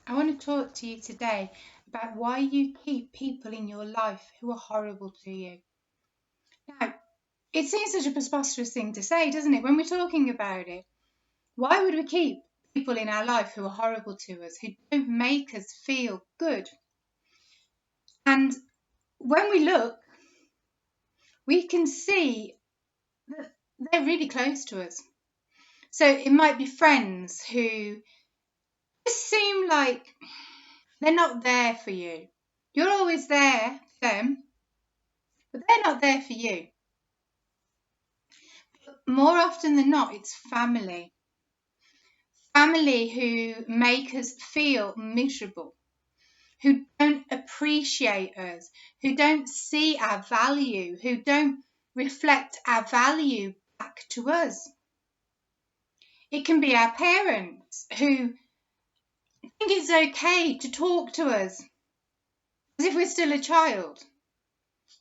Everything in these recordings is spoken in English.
I want to talk to you today about why you keep people in your life who are horrible to you. Now, it seems such a preposterous thing to say, doesn't it, when we're talking about it? Why would we keep people in our life who are horrible to us, who don't make us feel good? And when we look, we can see that they're really close to us. So it might be friends who just seem like they're not there for you. You're always there for them, but they're not there for you. More often than not, it's family. Family who make us feel miserable, who don't appreciate us, who don't see our value, who don't reflect our value back to us. It can be our parents who think it's okay to talk to us as if we're still a child.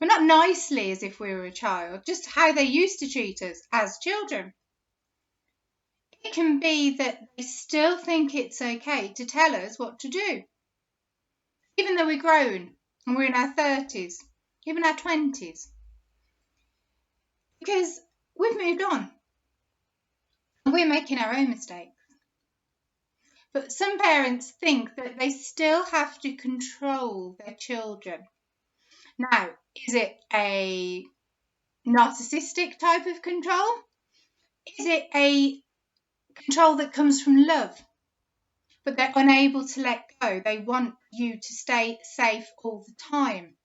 But not nicely as if we were a child, just how they used to treat us as children. It can be that they still think it's okay to tell us what to do, even though we're grown and we're in our 30s, even our 20s, because we've moved on and we're making our own mistakes. But some parents think that they still have to control their children. Now, is it a narcissistic type of control? Is it a control that comes from love, but they're unable to let go? They want you to stay safe all the time.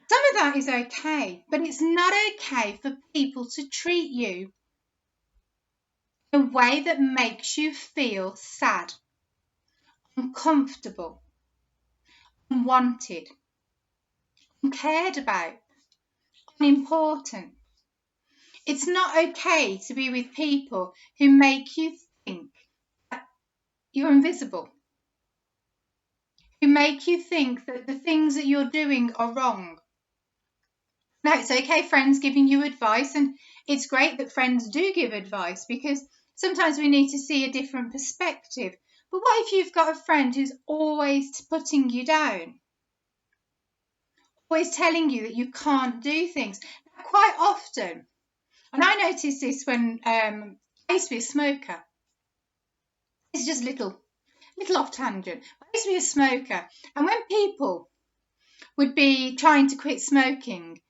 Some of that is okay, but it's not okay for people to treat you in a way that makes you feel sad, uncomfortable, unwanted, uncared about, unimportant. It's not okay to be with people who make you think that you're invisible, who make you think that the things that you're doing are wrong. Now, it's okay, friends giving you advice, and it's great that friends do give advice because sometimes we need to see a different perspective. But what if you've got a friend who's always putting you down? Always telling you that you can't do things? Now, quite often, and I noticed this when I used to be a smoker. It's just little off tangent. I used to be a smoker, and when people would be trying to quit smoking,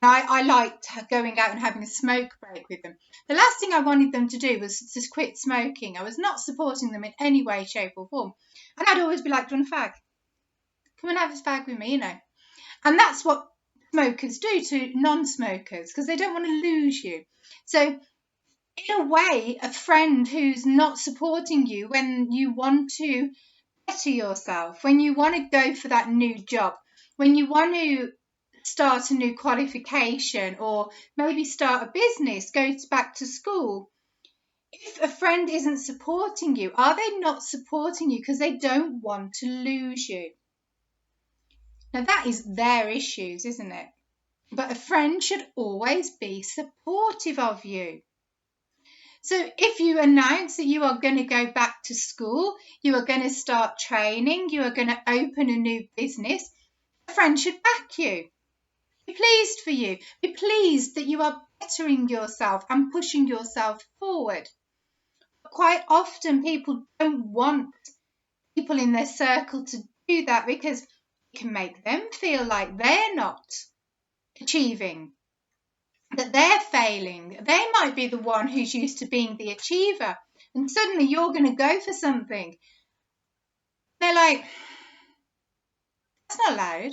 I liked going out and having a smoke break with them. The last thing I wanted them to do was to quit smoking. I was not supporting them in any way, shape or form. And I'd always be like, do you want a fag? Come and have a fag with me, you know. And that's what smokers do to non-smokers because they don't want to lose you. So in a way, a friend who's not supporting you when you want to better yourself, when you want to go for that new job, when you want to start a new qualification or maybe start a business, go back to school. If a friend isn't supporting you, are they not supporting you because they don't want to lose you? Now that is their issues, isn't it? But a friend should always be supportive of you. So if you announce that you are going to go back to school, you are going to start training, you are going to open a new business, a friend should back you. Be pleased for you. Be pleased that you are bettering yourself and pushing yourself forward. But quite often people don't want people in their circle to do that because it can make them feel like they're not achieving, that they're failing. They might be the one who's used to being the achiever, and suddenly you're going to go for something. They're like, that's not allowed.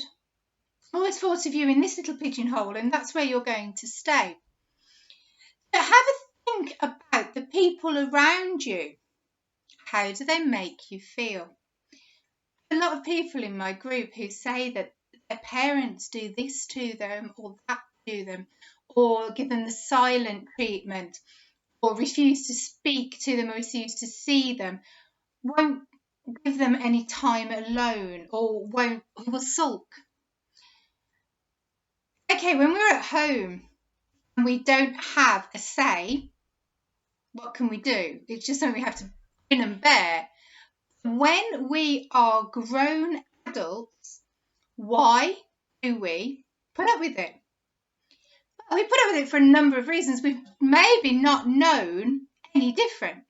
I always thought of you in this little pigeonhole, and that's where you're going to stay. But have a think about the people around you. How do they make you feel? A lot of people in my group who say that their parents do this to them or that to them, or give them the silent treatment, or refuse to speak to them or refuse to see them, won't give them any time alone, or will sulk. Okay, when we're at home and we don't have a say, what can we do? It's just something we have to grin and bear. When we are grown adults, why do we put up with it? We put up with it for a number of reasons. We've maybe not known any different.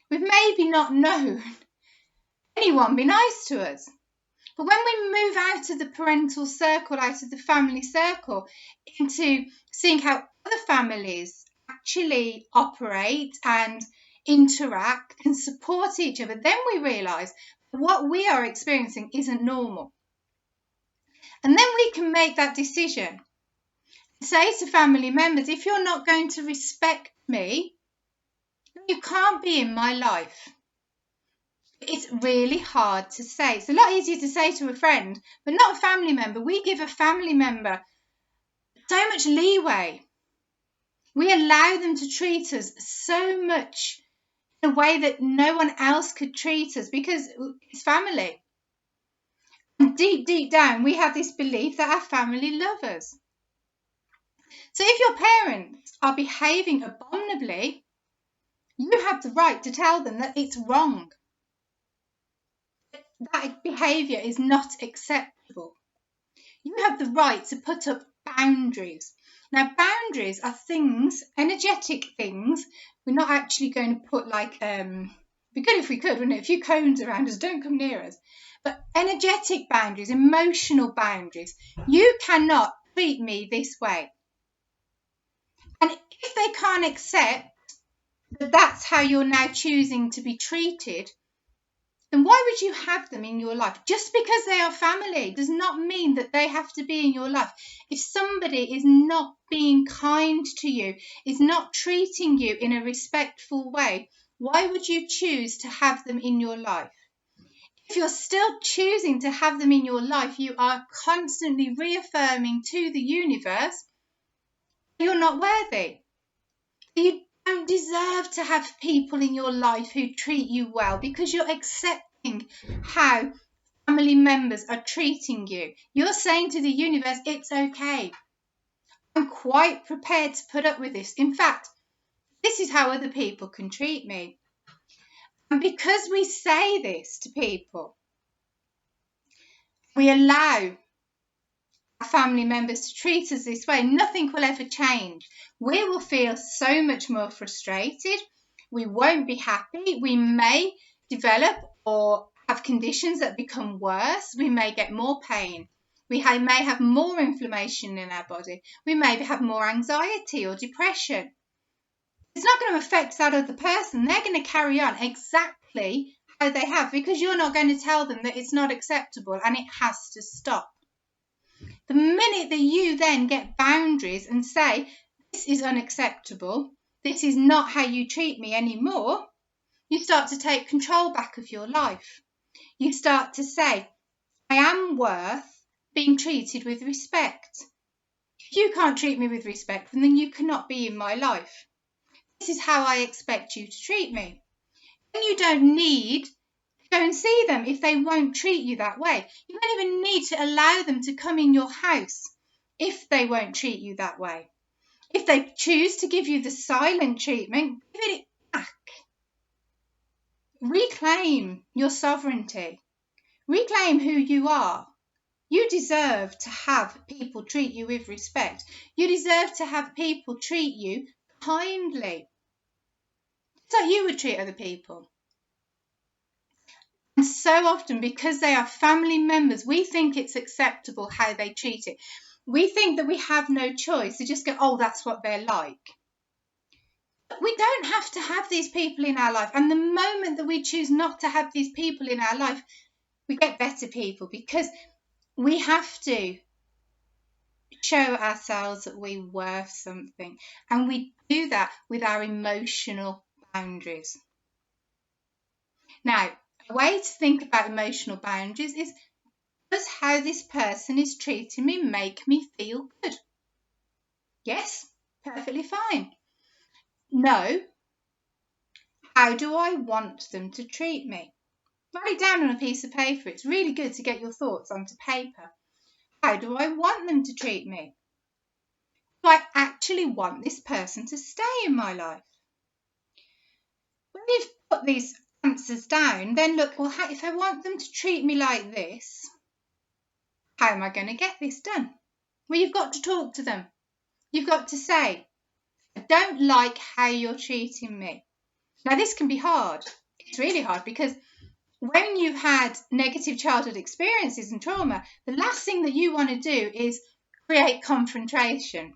We've maybe not known anyone be nice to us. But when we move out of the parental circle, out of the family circle, into seeing how other families actually operate and interact and support each other, then we realise what we are experiencing isn't normal. And then we can make that decision. Say to family members, if you're not going to respect me, you can't be in my life. It's really hard to say. It's a lot easier to say to a friend, but not a family member. We give a family member so much leeway. We allow them to treat us so much in a way that no one else could treat us because it's family. And deep, deep down, we have this belief that our family love us. So if your parents are behaving abominably, you have the right to tell them that it's wrong. That behaviour is not acceptable. You have the right to put up boundaries. Now, boundaries are things, energetic things. We're not actually going to put like, it'd be good if we could, wouldn't it? A few cones around us, don't come near us. But energetic boundaries, emotional boundaries. You cannot treat me this way. And if they can't accept that that's how you're now choosing to be treated, then why would you have them in your life? Just because they are family does not mean that they have to be in your life. If somebody is not being kind to you, is not treating you in a respectful way, why would you choose to have them in your life? If you're still choosing to have them in your life, you are constantly reaffirming to the universe you're not worthy. You don't deserve to have people in your life who treat you well because you're accepting how family members are treating you. You're saying to the universe, it's okay. I'm quite prepared to put up with this. In fact, this is how other people can treat me. And because we say this to people, we allow our family members to treat us this way, nothing will ever change. We will feel so much more frustrated. We won't be happy. We may develop or have conditions that become worse. We may get more pain. We may have more inflammation in our body. We may have more anxiety or depression. It's not going to affect that other person. They're going to carry on exactly how they have because you're not going to tell them that it's not acceptable and it has to stop. The minute that you then get boundaries and say, this is unacceptable, this is not how you treat me anymore, you start to take control back of your life. You start to say, I am worth being treated with respect. If you can't treat me with respect, then you cannot be in my life. This is how I expect you to treat me. And you don't need go and see them if they won't treat you that way. You don't even need to allow them to come in your house if they won't treat you that way. If they choose to give you the silent treatment, give it back. Reclaim your sovereignty. Reclaim who you are. You deserve to have people treat you with respect. You deserve to have people treat you kindly. So you would treat other people. And so often, because they are family members, we think it's acceptable how they treat it. We think that we have no choice to just go, oh, that's what they're like. We don't have to have these people in our life. And the moment that we choose not to have these people in our life, we get better people because we have to show ourselves that we're worth something. And we do that with our emotional boundaries. Now, a way to think about emotional boundaries is, does how this person is treating me make me feel good? Yes, perfectly fine. No, how do I want them to treat me? Write it down on a piece of paper. It's really good to get your thoughts onto paper. How do I want them to treat me? Do I actually want this person to stay in my life? When you've put these answers down, then look, well, if I want them to treat me like this, how am I going to get this done? Well, you've got to talk to them. You've got to say, I don't like how you're treating me. Now, this can be hard. It's really hard because when you've had negative childhood experiences and trauma, the last thing that you want to do is create confrontation,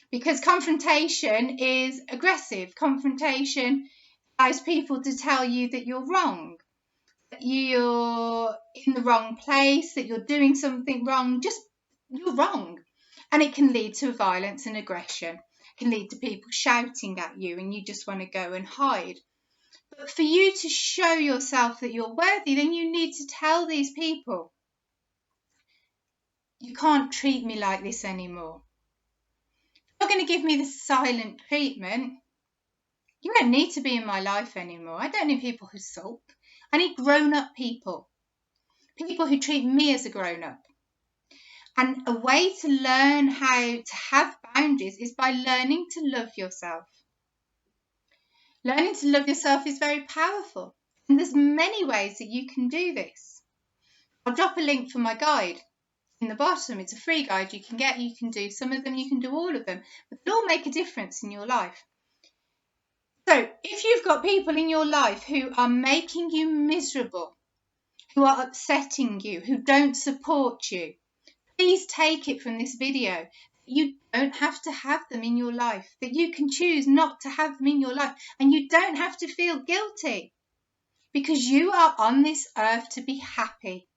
because confrontation is aggressive. Confrontation allows people to tell you that you're wrong, that you're in the wrong place, that you're doing something wrong, just you're wrong. And it can lead to violence and aggression. It can lead to people shouting at you and you just want to go and hide. But for you to show yourself that you're worthy, then you need to tell these people, you can't treat me like this anymore. If you're going to give me the silent treatment, you don't need to be in my life anymore. I don't need people who sulk. I need grown-up people. People who treat me as a grown-up. And a way to learn how to have boundaries is by learning to love yourself. Learning to love yourself is very powerful. And there's many ways that you can do this. I'll drop a link for my guide in the bottom. It's a free guide you can get. You can do some of them, you can do all of them. But they'll all make a difference in your life. So if you've got people in your life who are making you miserable, who are upsetting you, who don't support you, please take it from this video. You don't have to have them in your life, that you can choose not to have them in your life, and you don't have to feel guilty, because you are on this earth to be happy.